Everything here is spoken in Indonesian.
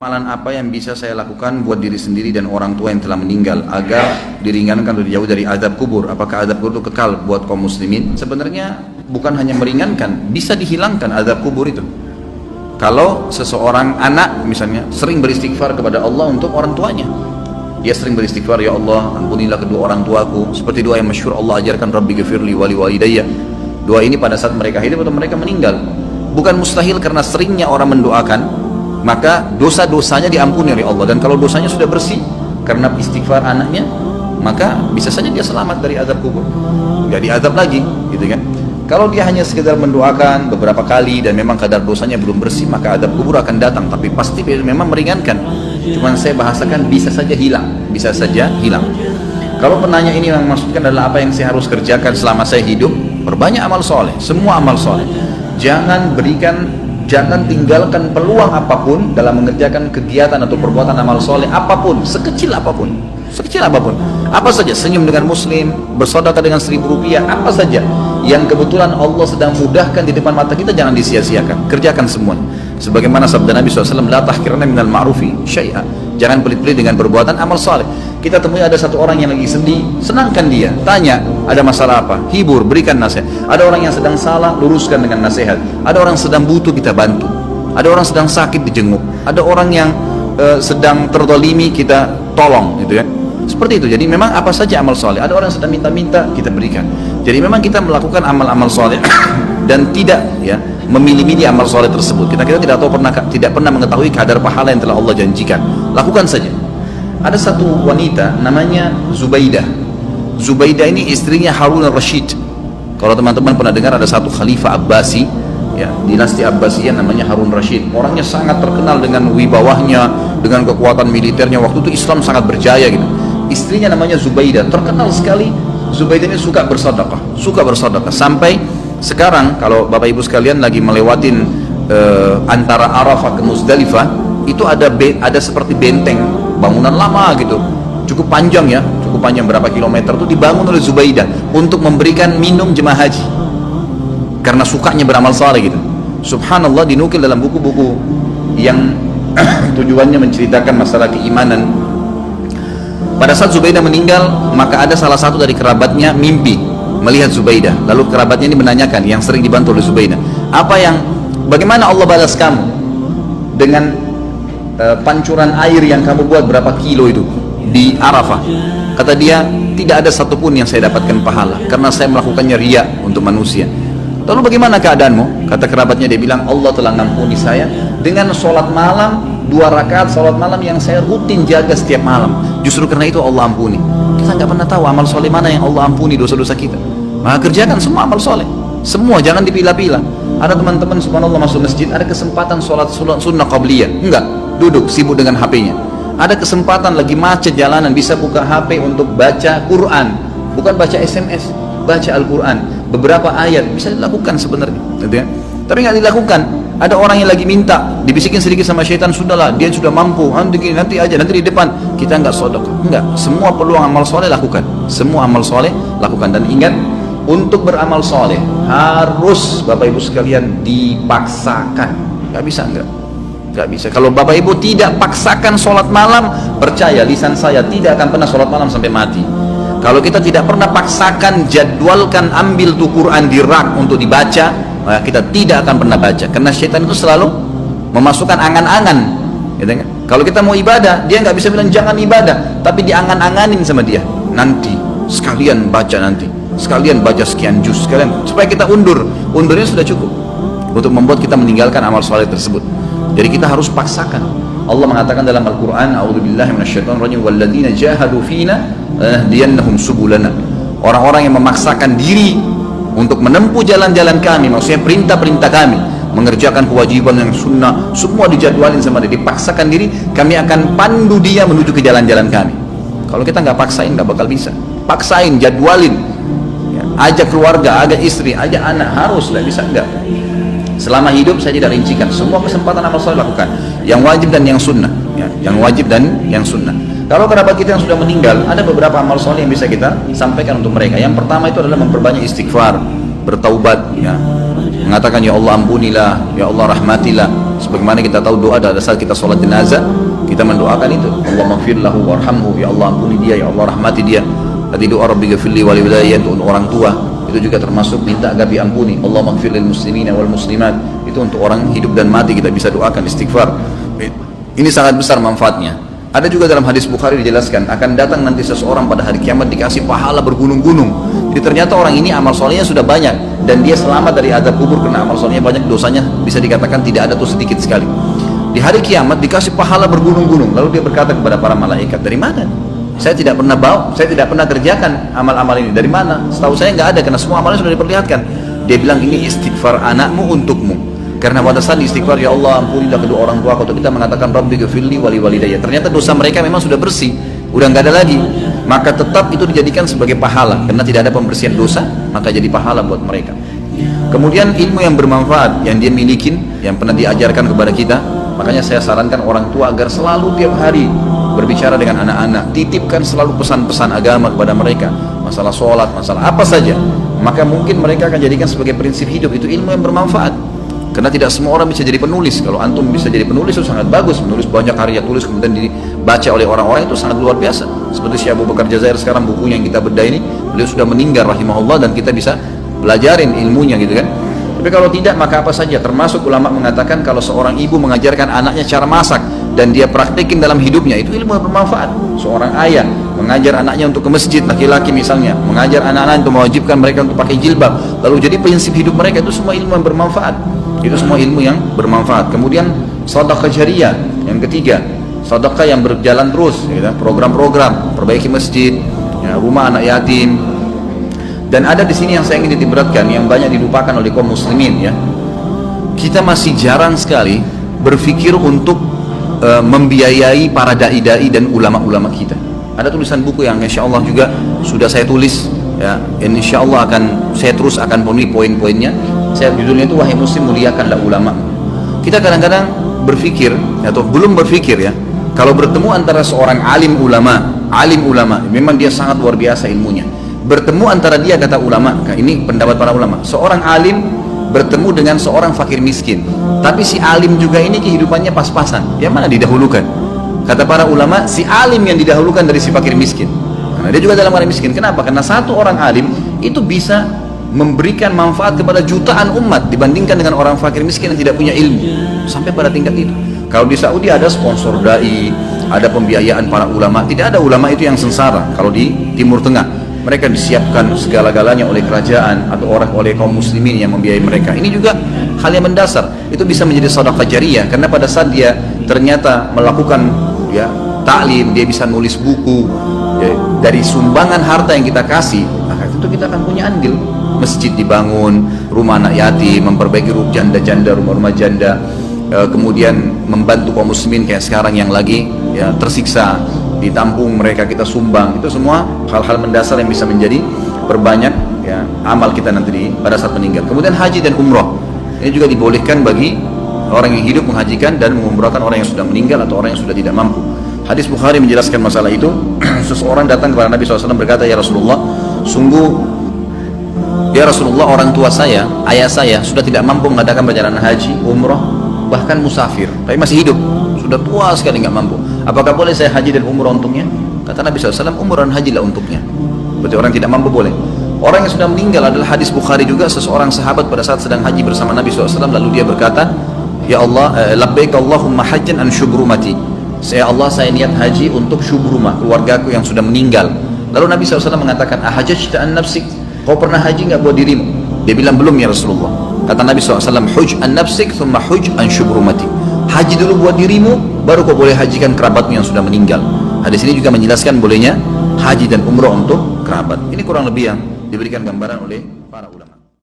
Amalan apa yang bisa saya lakukan buat diri sendiri dan orang tua yang telah meninggal agar diringankan lebih jauh dari azab kubur? Apakah azab kubur itu kekal buat kaum muslimin? Sebenarnya bukan hanya meringankan, bisa dihilangkan azab kubur itu. Kalau seseorang anak misalnya sering beristighfar kepada Allah untuk orang tuanya, dia sering beristighfar, ya Allah ampunilah kedua orang tuaku, seperti doa yang masyhur Allah ajarkan, Rabbi ghafirli wali walidayya. Doa ini pada saat mereka hidup atau mereka meninggal. Bukan mustahil karena seringnya orang mendoakan maka dosa-dosanya diampuni oleh Allah, dan kalau dosanya sudah bersih karena istighfar anaknya, maka bisa saja dia selamat dari azab kubur, nggak diazab lagi, gitu kan. Kalau dia hanya sekedar mendoakan beberapa kali dan memang kadar dosanya belum bersih, maka azab kubur akan datang, tapi pasti memang meringankan. Cuman saya bahasakan bisa saja hilang, bisa saja hilang. Kalau penanya ini yang maksudkan adalah apa yang saya harus kerjakan selama saya hidup, perbanyak amal soleh, semua amal soleh. Jangan tinggalkan peluang apapun dalam mengerjakan kegiatan atau perbuatan amal soleh apapun, sekecil apapun, apa saja, senyum dengan muslim, bersedekah dengan 1.000 rupiah, apa saja yang kebetulan Allah sedang mudahkan di depan mata kita, jangan disia-siakan, kerjakan semuanya. Sebagaimana sabda Nabi SAW, la tahkiranna minal ma'rufi syai'a, jangan pelit-pelit dengan perbuatan amal soleh. Kita temui ada satu orang yang lagi sedih, senangkan dia, tanya ada masalah apa, hibur, berikan nasihat. Ada orang yang sedang salah, luruskan dengan nasihat. Ada orang sedang butuh, kita bantu. Ada orang sedang sakit, dijenguk. Ada orang yang sedang terdolimi, kita tolong, gitu ya. Seperti itu. Jadi memang apa saja amal soleh. Ada orang yang sedang minta-minta, kita berikan. Jadi memang kita melakukan amal-amal soleh dan tidak ya memilih-milih amal soleh tersebut. Kita tidak pernah mengetahui kadar pahala yang telah Allah janjikan. Lakukan saja. Ada satu wanita namanya Zubaidah. Zubaidah ini istrinya Harun al-Rashid. Kalau teman-teman pernah dengar ada satu khalifah Abbasi, ya, dinasti Abbasiyah namanya Harun Rashid. Orangnya sangat terkenal dengan wibawahnya, dengan kekuatan militernya. Waktu itu Islam sangat berjaya gitu. Istrinya namanya Zubaidah, terkenal sekali. Zubaidah ini suka bersedekah. Sampai sekarang kalau Bapak Ibu sekalian lagi melewatin antara Arafah ke Muzdalifah, itu ada seperti benteng, bangunan lama gitu, cukup panjang berapa kilometer, itu dibangun oleh Zubaidah untuk memberikan minum jemaah haji karena sukanya beramal saleh gitu. Subhanallah, dinukil dalam buku-buku yang tujuannya menceritakan masalah keimanan. Pada saat Zubaidah meninggal, maka ada salah satu dari kerabatnya mimpi melihat Zubaidah. Lalu kerabatnya ini menanyakan, yang sering dibantu oleh Zubaidah, bagaimana Allah balas kamu dengan pancuran air yang kamu buat berapa kilo itu di Arafah? Kata dia, tidak ada satupun yang saya dapatkan pahala karena saya melakukannya riya untuk manusia. Lalu bagaimana keadaanmu? Kata kerabatnya, dia bilang, Allah telah ngampuni saya dengan sholat malam 2 rakaat sholat malam yang saya rutin jaga setiap malam. Justru karena itu Allah ampuni. Kita nggak pernah tahu amal soleh mana yang Allah ampuni dosa-dosa kita. Maka kerjakan semua amal soleh, semua, jangan dipilah-pilah. Ada teman-teman subhanallah masuk masjid, ada kesempatan sholat sunnah qabliyah, enggak, duduk sibuk dengan HP-nya. Ada kesempatan lagi macet jalanan, bisa buka HP untuk baca Quran, bukan baca SMS, baca Al-Quran, beberapa ayat bisa dilakukan sebenarnya, gitu ya. Tapi nggak dilakukan. Ada orang yang lagi minta, dibisikin sedikit sama syaitan, sudahlah, dia sudah mampu, nanti di depan, kita nggak sedekah, enggak. Semua peluang amal soleh lakukan, semua amal soleh lakukan. Dan ingat, untuk beramal soleh harus Bapak Ibu sekalian dipaksakan, nggak bisa. Kalau Bapak Ibu tidak paksakan sholat malam, percaya lisan saya tidak akan pernah sholat malam sampai mati. Kalau kita tidak pernah paksakan, jadwalkan, ambil tuh Quran di rak untuk dibaca, maka kita tidak akan pernah baca, karena syaitan itu selalu memasukkan angan-angan, gitu kan? Kalau kita mau ibadah, dia nggak bisa bilang jangan ibadah, tapi diangan-anganin sama dia, nanti sekalian baca sekian juz, supaya kita undurnya sudah cukup untuk membuat kita meninggalkan amal soleh tersebut. Jadi kita harus paksakan. Allah mengatakan dalam Al-Quran, a'udzubillahi minasyaitonirrajim, walladzina jahadu fina lanahdiyannahum subulana. Orang-orang yang memaksakan diri untuk menempuh jalan-jalan kami, maksudnya perintah-perintah kami, mengerjakan kewajiban yang sunnah, semua dijadwalin sama dia, dipaksakan diri, kami akan pandu dia menuju ke jalan-jalan kami. Kalau kita nggak paksain, nggak bakal bisa. Paksain, jadwalin, ya, ajak keluarga, ajak istri, ajak anak, harus lah, bisa enggak? Selama hidup saya tidak rincikan, semua kesempatan amal soleh lakukan, yang wajib dan yang sunnah, ya, yang wajib dan yang sunnah. Kalau kerabat kita yang sudah meninggal, ada beberapa amal soleh yang bisa kita sampaikan untuk mereka. Yang pertama itu adalah memperbanyak istighfar, bertaubat, ya, mengatakan ya Allah ampunilah, ya Allah rahmatilah, Sebagaimana kita tahu doa pada saat kita sholat jenazah, kita mendoakan itu, Allahumma ighfir lahu warhamhu, ya Allah ampuni dia, ya Allah rahmati dia. Tadi doa Rabbi ghfirli wa li walidayya untuk orang tua, itu juga termasuk minta agar diampuni. Allahumma ighfir lil muslimina wal muslimat, itu untuk orang hidup dan mati kita bisa doakan istighfar. Ini sangat besar manfaatnya. Ada juga dalam hadis Bukhari dijelaskan akan datang nanti seseorang pada hari kiamat dikasih pahala bergunung-gunung. Jadi ternyata orang ini amal solehnya sudah banyak dan dia selamat dari azab kubur karena amal solehnya banyak, dosanya bisa dikatakan tidak ada atau sedikit sekali. Di hari kiamat dikasih pahala bergunung-gunung. Lalu dia berkata kepada para malaikat, dari mana? Saya tidak pernah kerjakan amal-amal ini. Dari mana? Setahu saya nggak ada karena semua amalnya sudah diperlihatkan. Dia bilang ini istighfar anakmu untukmu. Karena pada saat istighfar, ya Allah ampunilah kedua orang tua aku, kita mengatakan Rabbi ghfirli wa li walidayya, ternyata dosa mereka memang sudah bersih, udah nggak ada lagi, maka tetap itu dijadikan sebagai pahala karena tidak ada pembersihan dosa, maka jadi pahala buat mereka. Kemudian ilmu yang bermanfaat yang dia milikin, yang pernah diajarkan kepada kita, makanya saya sarankan orang tua agar selalu tiap hari berbicara dengan anak-anak, titipkan selalu pesan-pesan agama kepada mereka, masalah sholat, masalah apa saja, maka mungkin mereka akan jadikan sebagai prinsip hidup. Itu ilmu yang bermanfaat. Karena tidak semua orang bisa jadi penulis. Kalau antum bisa jadi penulis itu sangat bagus, menulis banyak karya tulis kemudian dibaca oleh orang-orang, itu sangat luar biasa. Seperti Syekh Abu Bakar Jazair sekarang, bukunya yang kita bedah ini, beliau sudah meninggal rahimahullah dan kita bisa belajarin ilmunya gitu kan. Tapi kalau tidak, maka apa saja, termasuk ulama mengatakan kalau seorang ibu mengajarkan anaknya cara masak dan dia praktikin dalam hidupnya, itu ilmu yang bermanfaat. Seorang ayah mengajar anaknya untuk ke masjid, laki-laki misalnya, mengajar anak-anak untuk mewajibkan mereka untuk pakai jilbab, lalu jadi prinsip hidup mereka, itu semua ilmu yang bermanfaat. Itu semua ilmu yang bermanfaat. Kemudian sedekah jariyah yang ketiga, sedekah yang berjalan terus, ya, program-program perbaiki masjid, ya, rumah anak yatim. Dan ada di sini yang saya ingin ditiberatkan, yang banyak dilupakan oleh kaum muslimin, ya. Kita masih jarang sekali berpikir untuk membiayai para dai-dai dan ulama-ulama kita. Ada tulisan buku yang insya Allah juga sudah saya tulis, ya, insya Allah saya terus akan penuhi poin-poinnya. Saya judulnya itu wahai muslim muliakanlah ulama. Kita kadang-kadang berpikir atau belum berpikir, ya, kalau bertemu antara seorang alim ulama memang dia sangat luar biasa ilmunya. Bertemu antara dia, kata ulama, ini pendapat para ulama, seorang alim bertemu dengan seorang fakir miskin, tapi si alim juga ini kehidupannya pas-pasan, yang mana didahulukan? Kata para ulama, si alim yang didahulukan dari si fakir miskin. Karena dia juga dalam keadaan miskin. Kenapa? Karena satu orang alim itu bisa memberikan manfaat kepada jutaan umat dibandingkan dengan orang fakir miskin yang tidak punya ilmu. Sampai pada tingkat itu. Kalau di Saudi ada sponsor dai, ada pembiayaan para ulama. Tidak ada ulama itu yang sengsara. Kalau di Timur Tengah, mereka disiapkan segala-galanya oleh kerajaan atau oleh kaum muslimin yang membiayai mereka. Ini juga hal yang mendasar. Itu bisa menjadi sedekah jariyah karena pada saat dia ternyata melakukan, ya, taklim, dia bisa nulis buku, ya, dari sumbangan harta yang kita kasih, maka itu kita akan punya andil. Masjid dibangun, rumah anak yatim, memperbaiki janda-janda, rumah-rumah janda, kemudian membantu kaum muslimin kayak sekarang yang lagi, ya, tersiksa, ditampung mereka, kita sumbang. Itu semua hal-hal mendasar yang bisa menjadi perbanyak, ya, amal kita nanti pada saat meninggal. Kemudian haji dan umroh ini juga dibolehkan bagi orang yang hidup menghajikan dan mengumrahkan orang yang sudah meninggal atau orang yang sudah tidak mampu. Hadis Bukhari menjelaskan masalah itu. Seseorang datang kepada Nabi SAW berkata, ya Rasulullah, sungguh ya Rasulullah, orang tua saya, ayah saya sudah tidak mampu mengadakan perjalanan haji, umroh, bahkan musafir, tapi masih hidup, sudah tua sekali nggak mampu. Apakah boleh saya haji dan umroh untuknya? Kata Nabi SAW, umroh dan hajilah untuknya. Berarti orang tidak mampu boleh. Orang yang sudah meninggal adalah hadis Bukhari juga, seseorang sahabat pada saat sedang haji bersama Nabi SAW, lalu dia berkata, ya Allah, labbaik Allahumma hajjan an syubrumati. Ya Allah, saya niat haji untuk syubrumah, keluargaku yang sudah meninggal. Lalu Nabi SAW mengatakan, ahajjta an nafsik, kau pernah haji nggak buat dirimu? Dia bilang belum ya Rasulullah. Kata Nabi SAW, huj an nafsik thumma huj an syubrumati. Haji dulu buat dirimu, baru kau boleh hajikan kerabatmu yang sudah meninggal. Hadis ini juga menjelaskan bolehnya haji dan umroh untuk kerabat. Ini kurang lebih yang diberikan gambaran oleh